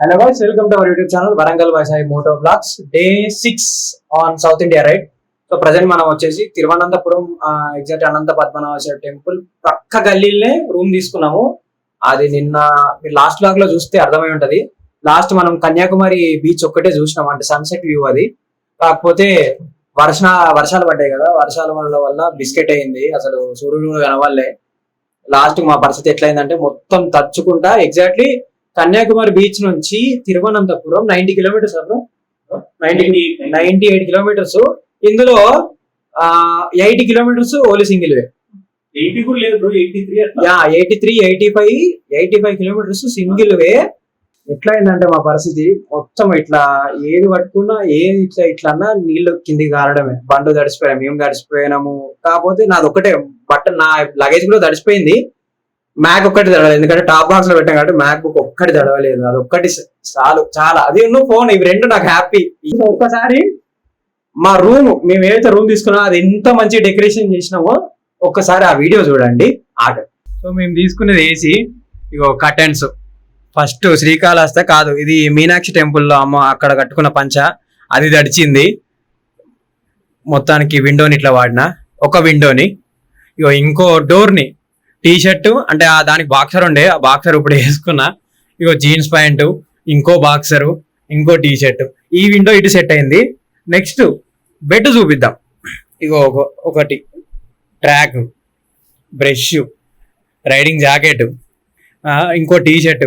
Hello guys, welcome to our YouTube channel Varangal Vaisai Moto Vlogs. Day 6 on South India, right? So present మనం వచ్చేసి Thiruvananthapuram exact Anantha Padmanabha temple పక్క గల్లీలనే room తీసుకున్నాము. అది నిన్న last blog లో చూస్తే అర్థమై ఉంటది. లాస్ట్ మనం కన్యాకుమారి బీచ్ ఒక్కటే చూసినాం, అంటే సన్సెట్ వ్యూ అది. కాకపోతే వర్షాలు పడ్డాయి కదా, వర్షాల వల్ల బిస్కెట్ అయింది, అసలు సూర్యుడు కనవాలే. లాస్ట్ మా పరిస్థితి ఎట్లయిందంటే మొత్తం తచ్చుకుంటా ఎగ్జాక్ట్లీ కన్యాకుమారి బీచ్ నుంచి తిరువనంతపురం 90 కిలోమీటర్స్, 98 కిలోమీటర్స్. ఇందులో 80 kilometres only single way, 85 kilometres single way. ఎట్లా అయిందంటే మా పరిస్థితి మొత్తం ఇట్లా ఏది పట్టుకున్నా ఏది ఇట్లా అన్నా నీళ్లు కిందికి కారడమే. బండ్లు తడిసిపోయాము, మేము తడిసిపోయినాము. కాకపోతే నాది ఒకటే బట్ట, నా లగేజ్ కూడా తడిసిపోయింది. మ్యాక్ ఒక్కటి తడవలేదు, ఎందుకంటే టాప్ బాక్స్ లో పెట్టాం కాబట్టి మ్యాక్ బుక్ ఒక్కటి తడవలేదు. అది ఒక్కటి చాలు, చాలా. అది ఫోన్, ఇవి రెండు నాకు హ్యాపీ. ఒక్కసారి మా రూమ్, మేము ఏదైతే రూమ్ తీసుకున్నామో అది ఎంత మంచి డెకరేషన్ చేసినామో ఒక్కసారి ఆ వీడియో చూడండి. సో మేము తీసుకునేది ఏసీ, ఇగో కర్టెన్స్. ఫస్ట్ శ్రీకాళహస్తి కాదు, ఇది మీనాక్షి టెంపుల్లో అమ్మ అక్కడ కట్టుకున్న పంచ, అది తడిచింది. మొత్తానికి విండోని ఇట్లా వాడిన, ఒక విండోని. ఇగో ఇంకో డోర్ని టీ షర్ట్, అంటే దానికి బాక్సర్ ఉండే, ఆ బాక్సర్ ఇప్పుడు వేసుకున్నా. ఇగో జీన్స్ ప్యాంటు, ఇంకో బాక్సరు, ఇంకో టీ షర్ట్. ఈ విండో ఇటు సెట్ అయింది. నెక్స్ట్ బెడ్ చూపిద్దాం. ఇగో ఒకటి ట్రాక్, బ్రష్, రైడింగ్ జాకెట్, ఇంకో T shirt,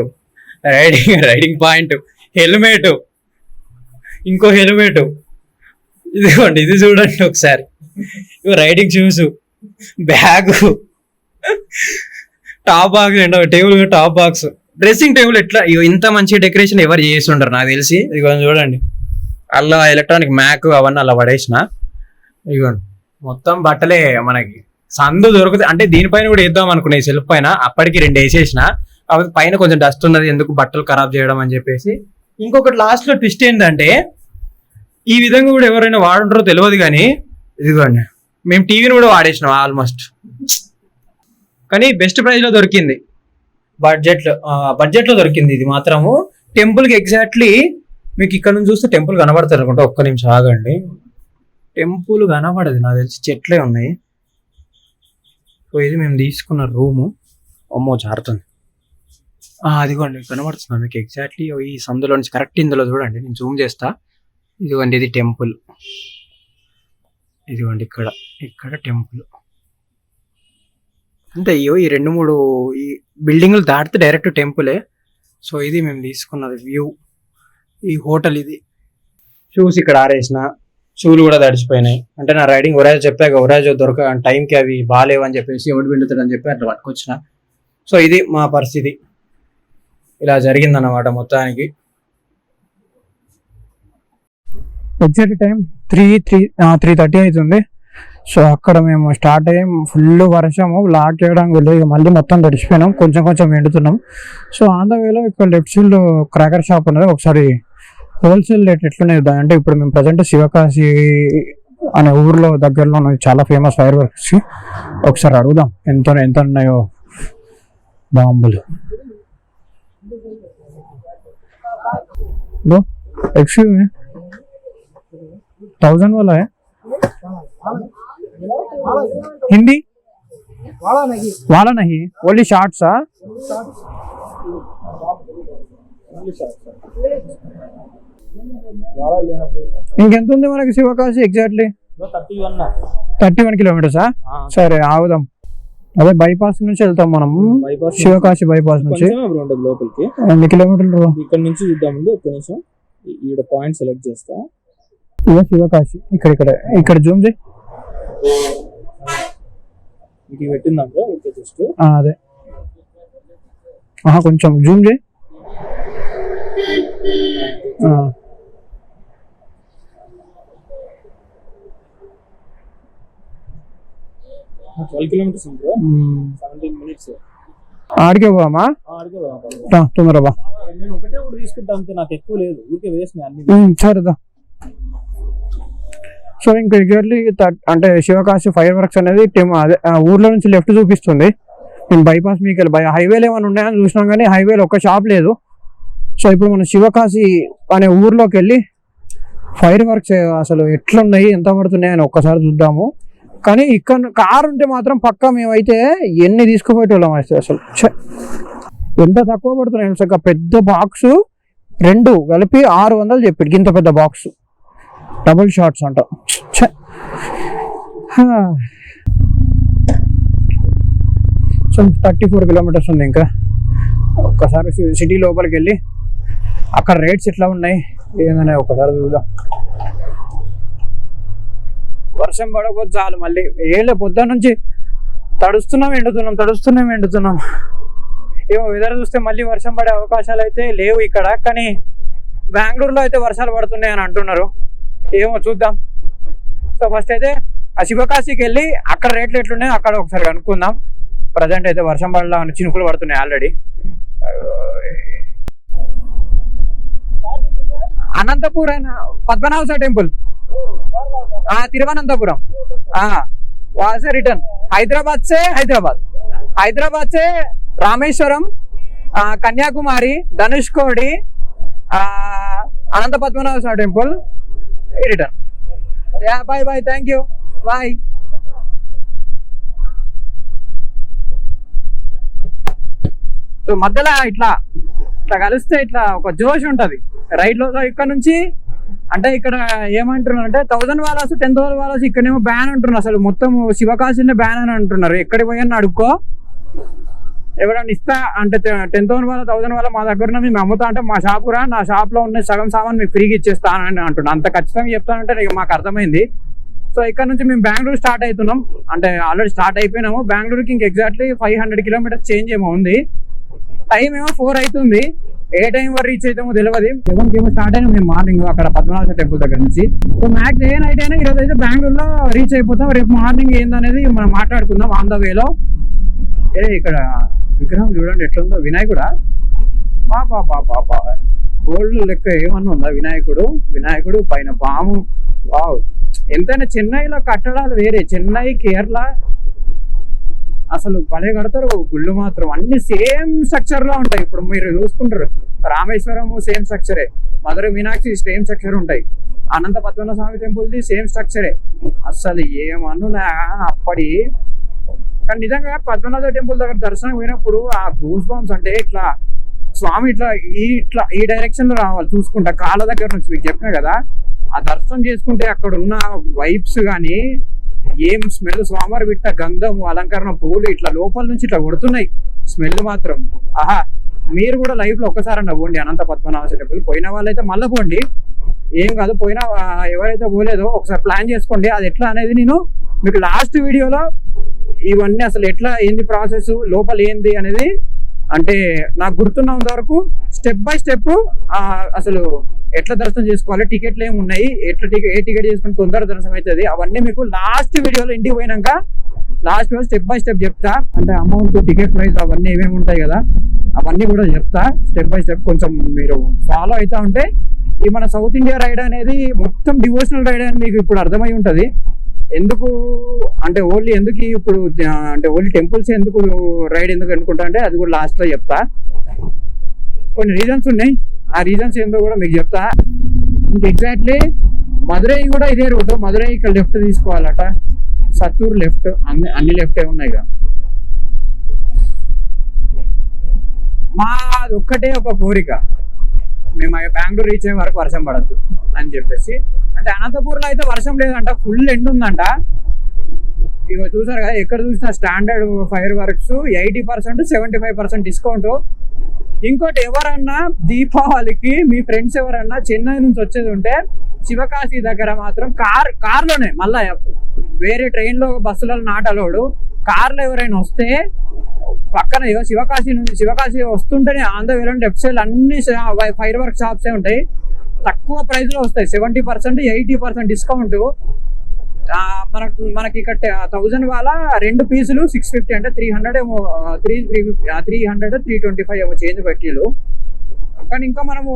riding point, helmet, ఇంకో హెల్మెట్. ఇదిగోండి, ఇది చూడండి ఒకసారి. ఇగో riding shoes, bag, top box, table top box, dressing table. ఎట్లా ఇంత మంచి డెకరేషన్ ఎవరు చేసి ఉండరు నాకు తెలిసి. ఇదిగోండి చూడండి, అలా ఎలక్ట్రానిక్ మ్యాక్ అవన్నీ అలా పడేసిన. ఇదిగోండి మొత్తం బట్టలే. మనకి సందు దొరుకుతాయి అంటే దీనిపైన కూడా వేద్దాం అనుకున్నాయి, సెల్ఫ్ పైన. అప్పటికి 2 వేసేసిన, కాబట్టి పైన కొంచెం డస్ట్ ఉన్నది, ఎందుకు బట్టలు ఖరాబ్ చేయడం అని చెప్పేసి. ఇంకొకటి లాస్ట్ లో ట్విస్ట్ ఏంటంటే, ఈ విధంగా కూడా ఎవరైనా వాడుంటారో తెలియదు కానీ ఇదిగోండి మేము టీవీని కూడా వాడేసినాం ఆల్మోస్ట్. కానీ బెస్ట్ ప్రైస్ లో దొరికింది, బడ్జెట్ లో దొరికింది ఇది మాత్రము. టెంపుల్ కి ఎగ్జాక్ట్లీ మీకు ఇక్కడ నుంచి చూస్తే టెంపుల్ కనబడతారు అనుకుంటా. ఒక్క నిమిషం ఆగండి, టెంపుల్ కనబడదు నాకు తెలిసి, చెట్లే ఉన్నాయి. సో ఇది మేము తీసుకున్న రూము. అమ్మో జారుతుంది. అదిగోండి కనబడుతుంది మీకు ఎగ్జాక్ట్లీ ఈ సందులో నుంచి. కరెక్ట్ ఇందులో చూడండి, నేను జూమ్ చేస్తా. ఇదిగోండి ఇది టెంపుల్, ఇదిగోండి ఇక్కడ టెంపుల్. అంతే, ఈ 2-3 ఈ బిల్డింగ్లు దాటితే డైరెక్ట్ టెంపులే. సో ఇది మేము తీసుకున్నది వ్యూ. ఈ హోటల్ ఇది. షూస్ ఇక్కడ ఆరేసిన, షూలు కూడా తడిచిపోయినాయి. అంటే నా రైడింగ్ ఒరాజ్ చెప్పాక, ఒరాజ్ దొరక టైంకి అవి బాగాలేవని చెప్పేసి ఎవడు పిండుతాడని చెప్పి అట్లా పట్టుకొచ్చిన. సో ఇది మా పరిస్థితి, ఇలా జరిగిందన్నమాట మొత్తానికి. ఎగ్జాక్ట్ టైం 3:30 అవుతుంది. సో అక్కడ మేము స్టార్ట్ అయ్యాం, ఫుల్ వర్షము. లాక్ చేయడానికి వెళ్ళి మళ్ళీ మొత్తం తడిచిపోయినాం, కొంచెం ఎండుతున్నాం. సో ఆన్ ద వేలో ఇక్కడ లెఫ్ట్ సైడ్ లో క్రాకర్ షాప్ ఉన్నది. ఒకసారి హోల్సేల్ రేట్ ఎట్లున్నాయి అంటే, ఇప్పుడు మేము ప్రజెంట్ శివకాశి అనే ఊర్లో దగ్గరలో ఉన్నది, చాలా ఫేమస్ ఫైర్ వర్క్స్. ఒకసారి అడుగుదాం ఎంత ఉన్నాయో బాంబులు. एक्सक्यूज मी, 1000 वाला है हिंदी वाला नहीं ओनली शॉर्ट्स. ఇంకెంత ఉంది మనకి శివకాశి ఎగ్జాక్ట్లీ? 31 కిలోమీటర్సా? సరే ఆగుదాం. అదే బైపాస్ నుంచి వెళ్తాం మనం, శివకాశి బైపాస్ నుంచి. లోపలికి ఎన్ని కిలోమీటర్లు ఇక్కడ నుంచి చూద్దామండి. ఒక్క నిమిషం, ఈడ పాయింట్ సెలెక్ట్ చేస్తా. ఇదే శివకాశి. ఇక్కడ జూమ్ చేయి, ఇది పెట్టిందాం. జస్ట్ అదే కొంచెం జూమ్ చేయి. 12 కిలోమీటర్స్ బ్రో, 17 మినిట్స్. ఆడికే పోమా? తొందరగా బా. నేను ఒకటే ఊరు తీసుకుంటా అంతే, నాకు ఎక్కువ లేదు, ఊరికే వేసిన అన్ని. సరేదా. సో ఇంకా ఎగ్జాక్ట్లీ అంటే శివకాశి ఫైర్ వర్క్స్ అనేది అదే ఊర్లో నుంచి లెఫ్ట్ చూపిస్తుంది. నేను బైపాస్ మీకు హైవేలు ఏమైనా ఉన్నాయని చూసినాం కానీ హైవేలో ఒక్క షాప్ లేదు. సో ఇప్పుడు మనం శివకాశి అనే ఊర్లోకి వెళ్ళి ఫైర్ వర్క్స్ అసలు ఎట్లున్నాయి, ఎంత పడుతున్నాయి అని ఒక్కసారి చూద్దాము. కానీ ఇక్కడ కారు ఉంటే మాత్రం పక్కా మేమైతే ఎన్ని తీసుకుపోయేటోళ్ళం అసలు. ఎంత తక్కువ పడుతున్నాయి అసలు. పెద్ద బాక్స్ 2 కలిపి 600 చెప్పాడు. ఇంత పెద్ద బాక్స్ డబుల్ షాట్స్ అంట. సో 34 కిలోమీటర్స్ ఉంది ఇంకా. ఒక్కసారి సిటీ లోపలికి వెళ్ళి అక్కడ రేట్స్ ఎట్లా ఉన్నాయి ఏందనే ఒకసారి చూద్దాం. వర్షం పడకపోతే చాలు, మళ్ళీ ఏళ్ళ పొద్దున్న నుంచి తడుస్తున్నాం ఎండుతున్నాం. ఏమో వెదర్ చూస్తే మళ్ళీ వర్షం పడే అవకాశాలు అయితే లేవు ఇక్కడ. కానీ బెంగళూరులో అయితే వర్షాలు పడుతున్నాయి అని అంటున్నారు. ఏమో చూద్దాం. సో ఫస్ట్ అయితే ఆ శివకాశికి వెళ్ళి అక్కడ రేట్లు ఎట్లున్నాయో అక్కడ ఒకసారి కనుక్కుందాం. ప్రజెంట్ అయితే వర్షం పడలా చినుకులు పడుతున్నాయి ఆల్రెడీ. అనంతపూర్ అయినా పద్మనాభ టెంపుల్, తిరువనంతపురం, वहां से रिटर्न हैदराबाद से रामेश्वरम, कन्याकुमारी, धनुषकोडी, अनंत पद्मनाभ स्वामी टेंपल, रिटर्न. या bye thank you bye. So మధ్యలో ఇట్లా కలిస్తే ఇట్లా ఒక జోష్ ఉంటది రైడ్ లో. ఇక్కడ నుంచి అంటే ఇక్కడ ఏమంటున్నారు అంటే 1000 వాలాస్ 10,000 వాలాస్ ఇక్కడేమో బ్యాన్ అంటున్నారు. అసలు మొత్తం శివకాశినే బ్యాన్ అని అంటున్నారు. ఎక్కడికి పోయాను అడుక్కో, ఎవరైనా ఇస్తా అంటే 10,000 వాళ్ళ 1000 వాళ్ళ మా దగ్గర మేము అమ్ముతా అంటే మా షాపురా, నా షాప్ లో ఉన్న సగం సామాన్ మీకు ఫ్రీగా ఇచ్చేస్తానని అంటున్నాను. అంత ఖచ్చితంగా చెప్తానంటే మాకు అర్థమైంది. సో ఇక్కడ నుంచి మేము బెంగళూరు స్టార్ట్ అవుతున్నాం. అంటే ఆల్రెడీ స్టార్ట్ అయిపోయినాము. బెంగళూరుకి ఇంక ఎగ్జాక్ట్లీ 500 కిలోమీటర్స్ చేంజ్ ఏమో ఉంది. టైం ఏమో 4 అవుతుంది. ఏ టైం వరకు రీచ్ అవుతామో తెలియదు. 7కి ఏమో స్టార్ట్ అయినా మేము మార్నింగ్ అక్కడ పద్మనాభ టెంపుల్ దగ్గర నుంచి. సో మ్యాక్స్ ఏ నైట్ అయినా ఈరోజు అయితే బెంగళూరులో రీచ్ అయిపోతాం. రేపు మార్నింగ్ ఏందనేది మనం మాట్లాడుకుందాం ఆన్ ద వేలో. ఇక్కడ విగ్రహం చూడండి ఎట్లుందో, వినాయకుడా పాపా గోల్డ్ లెక్క ఏమన్నా ఉందా వినాయకుడు పైన పాము. వావ్, ఎంతైనా చెన్నైలో కట్టడాలు వేరే. చెన్నై, కేరళ అసలు భలే కడతారు గుళ్ళు మాత్రం. అన్ని సేమ్ స్ట్రక్చర్ లో ఉంటాయి. ఇప్పుడు మీరు చూసుకుంటారు రామేశ్వరం సేమ్ స్ట్రక్చరే, మధుర మీనాక్షి సేమ్ స్ట్రక్చర్ ఉంటాయి, అనంత పద్మనాభ స్వామి టెంపుల్ ది సేమ్ స్ట్రక్చరే. అసలు ఏమన్నా అప్పటి. కానీ నిజంగా పద్మనాభ టెంపుల్ దగ్గర దర్శనం పోయినప్పుడు ఆ గూస్ బంప్స్ అంటే ఇట్లా స్వామి ఇట్లా ఈ డైరెక్షన్ లో రావాలి చూసుకుంటా కాళ్ళ దగ్గర నుంచి. మీకు చెప్పినా కదా, ఆ దర్శనం చేసుకుంటే అక్కడ ఉన్న వైబ్స్ కానీ ఏం స్మెల్, స్వామివారి బిట్ట గంధము, అలంకరణ, పువ్వులు ఇట్లా లోపల నుంచి ఇట్లా కొడుతున్నాయి స్మెల్ మాత్రం. ఆహా, మీరు కూడా లైఫ్ లో ఒక్కసారన్నా పోండి అనంత పద్మనాభ టెంపుల్. పోయిన వాళ్ళైతే మళ్ళీ పోండి, ఏం కాదు. పోయినా ఎవరైతే పోలేదో ఒకసారి ప్లాన్ చేసుకోండి. అది ఎట్లా అనేది నేను మీకు లాస్ట్ వీడియోలో ఇవన్నీ అసలు ఎట్లా ఏంది ప్రాసెస్, లోపల ఏంది అనేది అంటే నాకు గుర్తున్నంత వరకు స్టెప్ బై స్టెప్ అసలు ఎట్లా దర్శనం చేసుకోవాలి, టికెట్లు ఏమి ఉన్నాయి, ఎట్లా ఏ టికెట్ చేసుకుని తొందర దర్శనం అవుతుంది, అవన్నీ మీకు లాస్ట్ వీడియోలో ఇంటికి పోయినాక last video step by step చెప్తా. అంటే అమౌంట్, టికెట్ ప్రైస్ అవన్నీ ఏమేమి ఉంటాయి కదా అవన్నీ కూడా చెప్తా స్టెప్ బై స్టెప్. కొంచెం మీరు ఫాలో అవుతా ఉంటే ఈ మన సౌత్ ఇండియా రైడ్ అనేది మొత్తం డివోషనల్ రైడ్ అని మీకు ఇప్పుడు అర్థమై ఉంటుంది. ఎందుకు అంటే ఓన్లీ ఎందుకు ఇప్పుడు అంటే ఓన్లీ టెంపుల్స్ ఎందుకు రైడ్ ఎందుకు అనుకుంటా అంటే అది కూడా లాస్ట్ లో చెప్తా. కొన్ని రీజన్స్ ఉన్నాయి, ఆ రీజన్స్ ఏందో కూడా మీకు చెప్తా. ఇంక ఎగ్జాక్ట్లీ మదురై కూడా ఇదే రూట్. మదురై ఇక్కడ లెఫ్ట్ తీసుకోవాలట, సత్తూరు లెఫ్ట్, అన్ని లెఫ్టే ఉన్నాయి కదా. మాది ఒక్కటే ఒక కోరిక, మేము బెంగళూరు రీచ్ అయ్యే వరకు వర్షం పడద్దు అని చెప్పేసి. అంటే అనంతపూర్లో అయితే వర్షం లేదంట, ఫుల్ ఎండ్ ఉందంట. ఇక చూసారు కదా, ఎక్కడ చూసినా స్టాండర్డ్ ఫైర్ వర్క్స్ 80%, 75% డిస్కౌంట్. ఇంకోటి, ఎవరన్నా దీపావళికి మీ ఫ్రెండ్స్ ఎవరన్నా చెన్నై నుంచి వచ్చేది ఉంటే శివకాశి దగ్గర మాత్రం కార్లోనే, మళ్ళా వేరే ట్రైన్లో బస్సులలో నాట్ అలౌడ్. కార్లో ఎవరైనా వస్తే పక్కన శివకాశి వస్తుంటేనే on the way left side అన్ని ఫైర్ వర్క్ షాప్సే ఉంటాయి. తక్కువ ప్రైస్ లో వస్తాయి, 70%, 80% డిస్కౌంట్. మనకి ఇక్కడ 1000 వాళ్ళ 2 పీసులు 650 అంటే 300 ఏమో, 300, 325 ఏమో చేంజ్ పెట్టిలు. కానీ ఇంకా మనము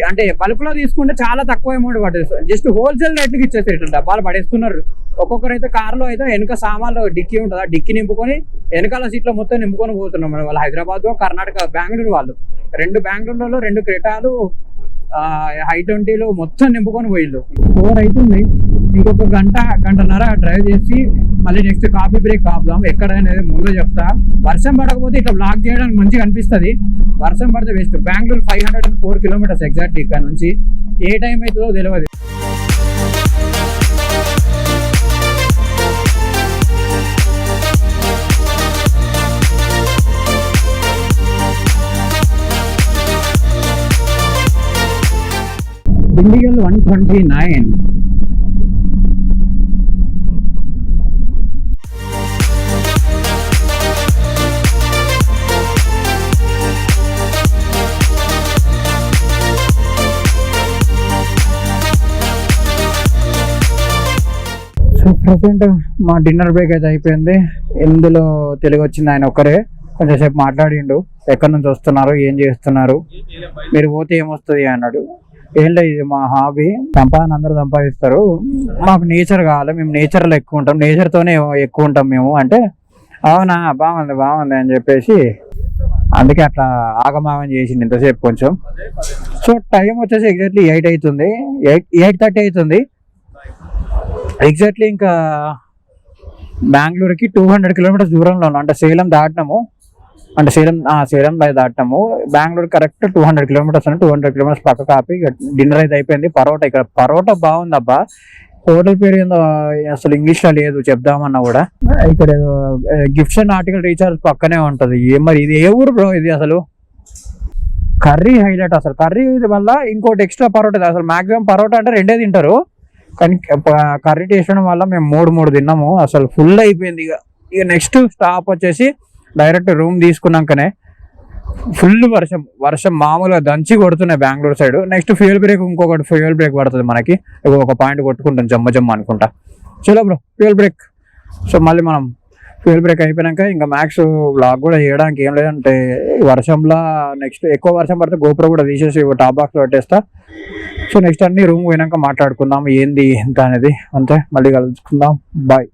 అంటే బల్క్ లో తీసుకుంటే చాలా తక్కువ అమౌంట్ పడుతుంది. జస్ట్ హోల్సేల్ రేట్లకి ఇచ్చేసేట డబ్బాలు పడేస్తున్నారు. ఒక్కొక్కరైతే కార్లో అయితే వెనక సామాన్లు డిక్కీ ఉంటుంది, ఆ డిక్కీ నింపుకొని వెనకాల సీట్లో మొత్తం నింపుకొని పోతున్నాం. వాళ్ళు హైదరాబాద్, కర్ణాటక, బెంగళూరు వాళ్ళు 2 బెంగళూరులో 2 క్రెటాలు i20లు మొత్తం నింపుకొని పోయిళ్ళు. 4 అవుతుంది. ఇంకొక గంటన్నర డ్రైవ్ చేసి మళ్ళీ నెక్స్ట్ కాఫీ బ్రేక్ ఆపుదాం. ఎక్కడైనా ముందు చెప్తా. వర్షం పడకపోతే ఇట్లా బ్లాక్ చేయడానికి మంచిగా అనిపిస్తుంది. వర్షం పడితే వేస్ట్. బెంగళూరు 504 కిలోమీటర్స్ ఎగ్జాక్ట్లీ ఇక్కడ నుంచి. ఏ టైం అవుతుందో తెలియదు. దిండిగల్ 129. సో ప్రజెంట్ మా డిన్నర్ బ్రేక్ అయితే అయిపోయింది. ఇందులో తెలుగు వచ్చింది ఆయన ఒక్కరే. కొంచెంసేపు మాట్లాడిండు, ఎక్కడి నుంచి వస్తున్నారు, ఏం చేస్తున్నారు, మీరు పోతే ఏమొస్తుంది అన్నాడు. ఏం లేదు, ఇది మా హాబీ. సంపాదన అందరూ సంపాదిస్తారు, మాకు నేచర్ కావాలి, మేము నేచర్లో ఎక్కువ ఉంటాం, నేచర్తోనే ఎక్కువ ఉంటాం మేము అంటే, అవునా బాగుంది అని చెప్పేసి అందుకే అట్లా ఆగమాగం చేసింది ఇంతసేపు కొంచెం. సో టైం వచ్చేసి ఎగ్జాక్ట్లీ 8 అవుతుంది, 8:30 అవుతుంది ఎగ్జాక్ట్లీ. ఇంకా బెంగళూరుకి 200 కిలోమీటర్స్ దూరంలో ఉన్నాం. అంటే సేలం దాటినాము, అంటే సేలం దాటినాము. బెంగళూరు కరెక్ట్ 200 కిలోమీటర్స్ అని 200 కిలోమీటర్స్ పక్క కాపీ. డిన్నర్ అయితే అయిపోయింది. పరోటా, ఇక్కడ పరోటా బాగుంది అబ్బా. హోటల్ పేరు ఏందో అసలు ఇంగ్లీష్ లో లేదు చెప్దామన్నా కూడా. ఇక్కడ ఏదో గిఫ్ట్స్ అండ్ ఆర్టికల్ రీఛార్జ్ పక్కనే ఉంటది. మరి ఇది ఏ ఊరు బ్రో ఇది? అసలు కర్రీ హైలైట్. అసలు కర్రీ వల్ల ఇంకోటి ఎక్స్ట్రా పరోటా. అసలు మాక్సిమం పరోటా అంటే 2 తింటారు, కానీ కర్రీ టేస్ట్ చేయడం వల్ల మేము 3 తిన్నాము. అసలు ఫుల్ అయిపోయింది. ఇక నెక్స్ట్ స్టాప్ వచ్చేసి డైరెక్ట్ రూమ్ తీసుకున్నాకనే ఫుల్ వర్షం మామూలుగా దంచి కొడుతున్నాయి Bengaluru side. Next fuel break పడుతుంది మనకి. ఒక పాయింట్ కొట్టుకుంటాం జమ్మ అనుకుంటా. చలో బ్రో, ఫ్యూయల్ బ్రేక్. సో మళ్ళీ మనం ఫ్యూయల్ బ్రేక్ అయిపోయాక ఇంకా మ్యాక్స్ వ్లాగ్ కూడా చేయడానికి ఏం లేదంటే, వర్షంలో నెక్స్ట్ ఎక్కువ వర్షం పడితే గోప్రో కూడా తీసేసి టాప్ బాక్స్లో పెట్టేస్తా. సో నెక్స్ట్ అన్ని రూమ్ పోయినాక మాట్లాడుకుందాం ఏంది ఎంత అనేది. అంతే, మళ్ళీ కలుసుకుందాం. బాయ్.